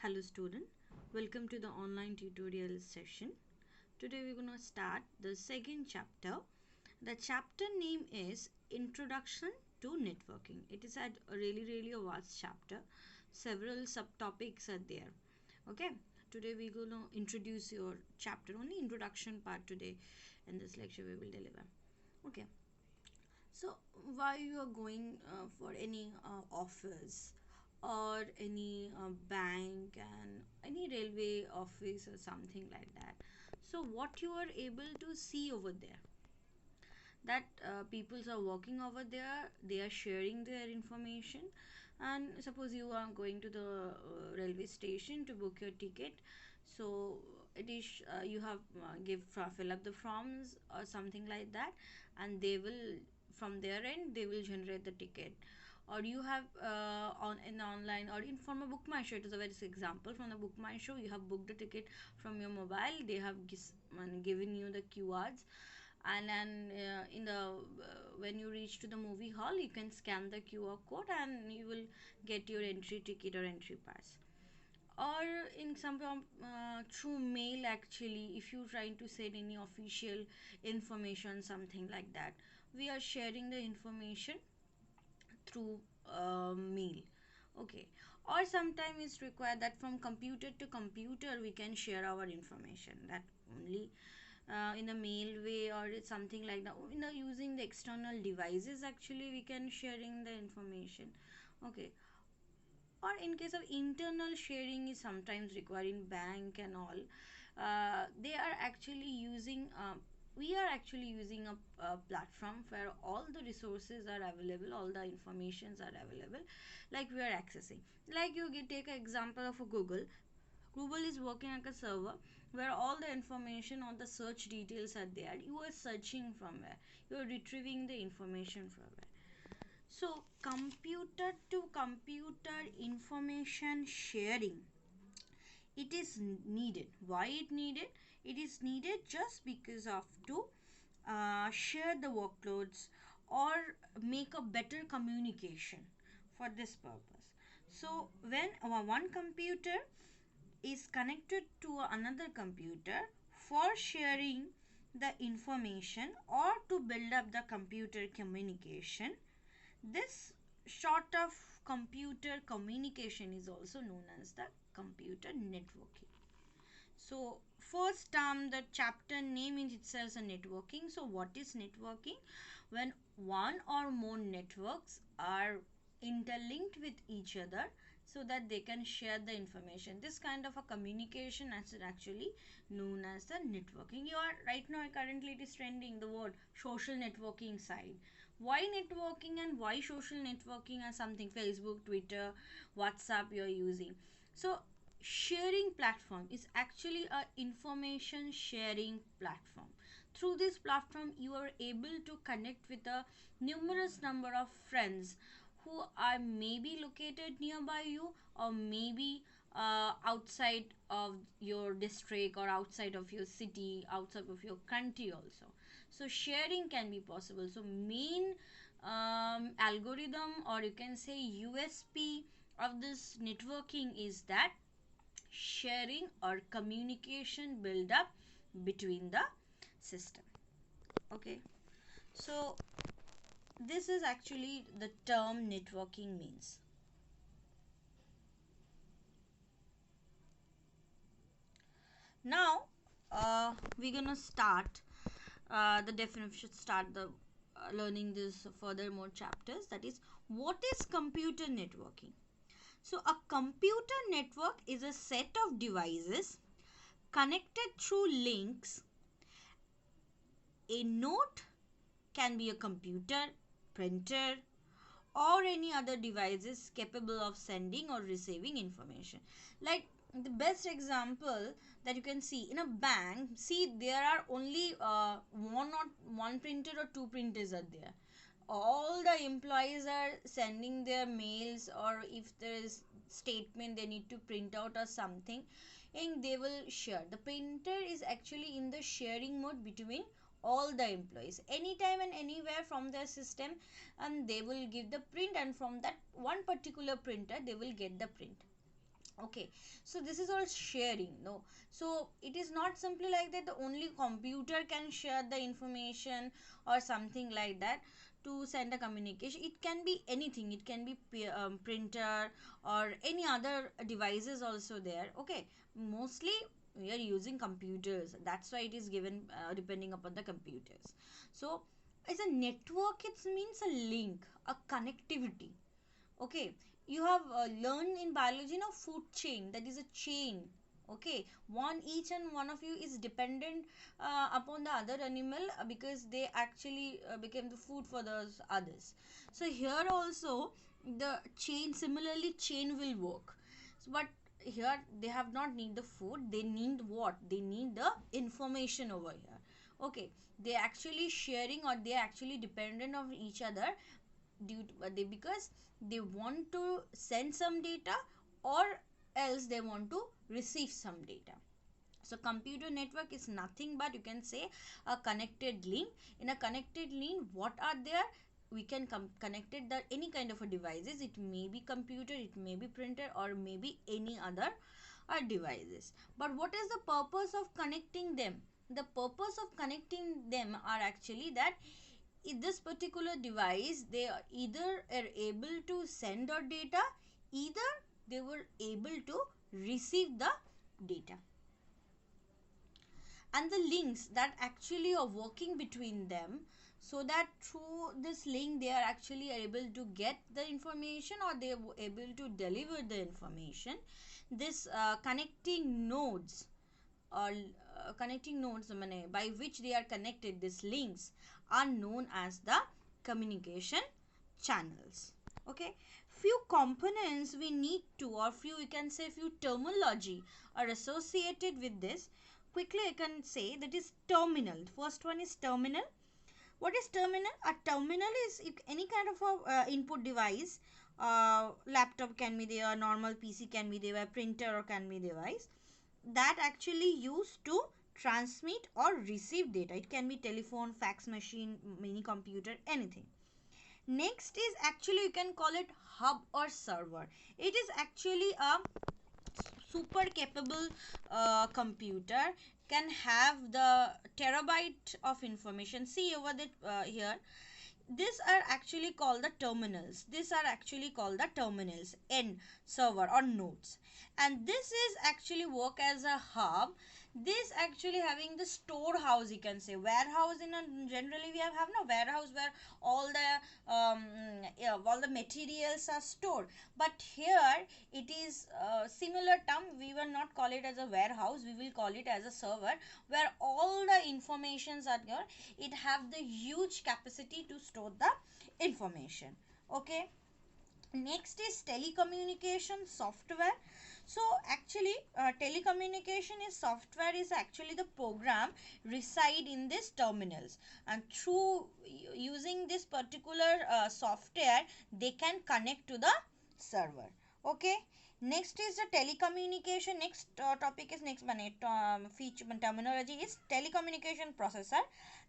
Hello student, welcome to the online tutorial session. Today we're going to start the second chapter. The chapter name is Introduction to Networking. It is a really a vast chapter. Several subtopics are there. Okay, today we're going to introduce your chapter, only introduction part today in this lecture we will deliver. Okay, so why you are going for any office or any bank and any railway office or something like that, so what you are able to see over there, that peoples are working over there, they are sharing their information. And suppose you are going to the railway station to book your ticket, so it is you have fill up the forms or something like that, and they will, from their end, they will generate the ticket. Or you have on in online or in from a book my show, it is a very example. From the book my show, you have booked a ticket from your mobile, they have given you the QRs, and then in the when you reach to the movie hall, you can scan the QR code and you will get your entry ticket or entry pass. Or in some through mail, actually, if you're trying to send any official information, something like that, we are sharing the information through mail. Okay. Or sometimes it's required that from computer to computer we can share our information, that only in a mail way or it's something like that. In the using the external devices, actually we can sharing the information. Okay. Or in case of internal sharing is sometimes required in bank and all, they are actually using we are actually using a platform where all the resources are available, all the informations are available, like we are accessing. Like you take an example of a Google is working like a server where all the information on the search details are there. You are searching from where, you are retrieving the information from where. So computer to computer information sharing, it is needed. Why it needed? It is needed just because of to share the workloads or make a better communication for this purpose. So when one computer is connected to another computer for sharing the information or to build up the computer communication, this sort of computer communication is also known as the computer networking. So first term, the chapter name in itself is a networking. So what is networking? When one or more networks are interlinked with each other so that they can share the information. This kind of a communication is actually known as the networking. You are right now, currently it is trending the word social networking side. Why networking and why social networking are something? Facebook, Twitter, WhatsApp you are using. So sharing platform is actually a information sharing platform. Through this platform you are able to connect with a numerous number of friends who are maybe located nearby you, or maybe outside of your district or outside of your city, outside of your country also. So sharing can be possible. So main algorithm, or you can say USP of this networking is that sharing or communication build up between the system. Okay, so this is actually the term networking means. Now we're gonna start the definition, start the learning this further more chapters, that is what is computer networking. So a computer network is a set of devices connected through links. A node can be a computer, printer, or any other devices capable of sending or receiving information. Like the best example that you can see in a bank, see there are only one printer or two printers are there. All the employees are sending their mails, or if there is statement they need to print out or something, and they will share. The printer is actually in the sharing mode between all the employees, anytime and anywhere from their system, and they will give the print, and from that one particular printer they will get the print. Okay, so this is all sharing, no? So it is not simply like that the only computer can share the information or something like that to send a communication. It can be anything. It can be printer or any other devices also there. Okay, mostly we are using computers. That's why it is given depending upon the computers. So as a network, it means a link, a connectivity. Okay, you have learned in biology now food chain, that is a chain. Okay, one each and one of you is dependent upon the other animal because they actually became the food for those others. So here also the chain, similarly chain will work. So, but here they have not need the food, they need what, they need the information over here. Okay, they actually sharing or they actually dependent of each other due to, because they want to send some data or else they want to receive some data. So computer network is nothing but, you can say, a connected link. In a connected link, what are there, we can connected that any kind of a devices. It may be computer, it may be printer, or maybe any other devices. But what is the purpose of connecting them? The purpose of connecting them are actually that in this particular device they are either are able to send our data, either they were able to receive the data. And the links that actually are working between them, so that through this link they are actually able to get the information or they are able to deliver the information. This connecting nodes or connecting nodes by which they are connected, these links are known as the communication channels. Okay, few components we need to, or few, you can say few terminology are associated with this. Quickly I can say that is terminal. First one is terminal. What is terminal? A terminal is any kind of a input device. Laptop can be there, normal PC can be there, printer or can be device that actually used to transmit or receive data. It can be telephone, fax machine, mini computer, anything. Next is actually, you can call it hub or server. It is actually a super capable computer, can have the terabyte of information. See over the here, these are actually called the terminals. These are actually called the terminals, n server or nodes. And this is actually work as a hub. This actually having the storehouse, you can say warehouse. In a generally we have no warehouse where all the yeah, all the materials are stored. But here it is similar term. We will not call it as a warehouse, we will call it as a server, where all the informations are there. It have the huge capacity to store the information. Okay, next is telecommunication software. So actually telecommunication is software is actually the program reside in these terminals, and through using this particular software they can connect to the server. Okay, next is the telecommunication. Next topic is next feature terminology is telecommunication processor.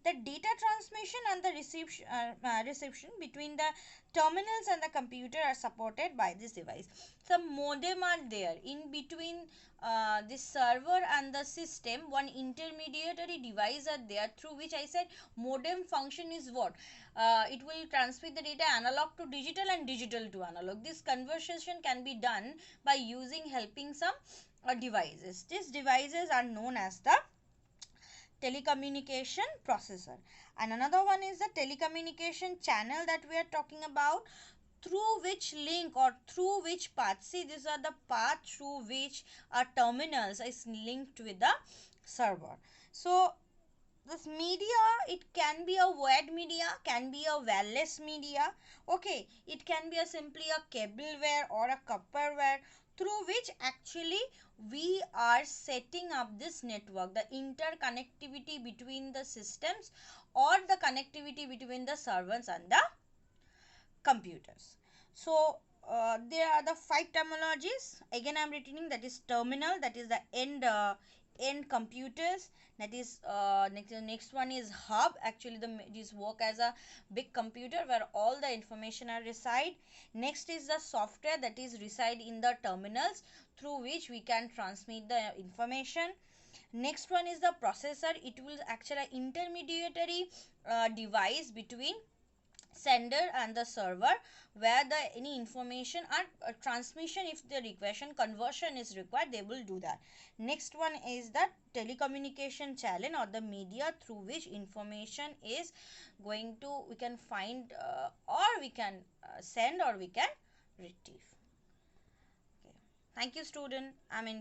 The data transmission and the reception between the terminals and the computer are supported by this device. Some modem are there in between the server and the system. One intermediary device are there through which I said modem function is what? It will transmit the data analog to digital and digital to analog. This conversion can be done by using helping some devices. These devices are known as the telecommunication processor. And another one is the telecommunication channel that we are talking about, through which link or through which path. See, these are the path through which our terminals is linked with the server. So this media, it can be a wired media, can be a wireless media. Okay, it can be a simply a cable wire or a copper wire, through which actually we are setting up this network, the interconnectivity between the systems or the connectivity between the servers and the computers. So there are the five terminologies. Again I am returning, that is terminal, that is the end end computers, that is next one is hub. Actually these work as a big computer where all the information are reside. Next is the software that is reside in the terminals through which we can transmit the information. Next one is the processor. It will actually intermediary device between sender and the server, where the any information or transmission, if the requestion conversion is required, they will do that. Next one is the telecommunication channel or the media through which information is going to, we can find or we can send or we can retrieve. Okay. Thank you student. I'm India.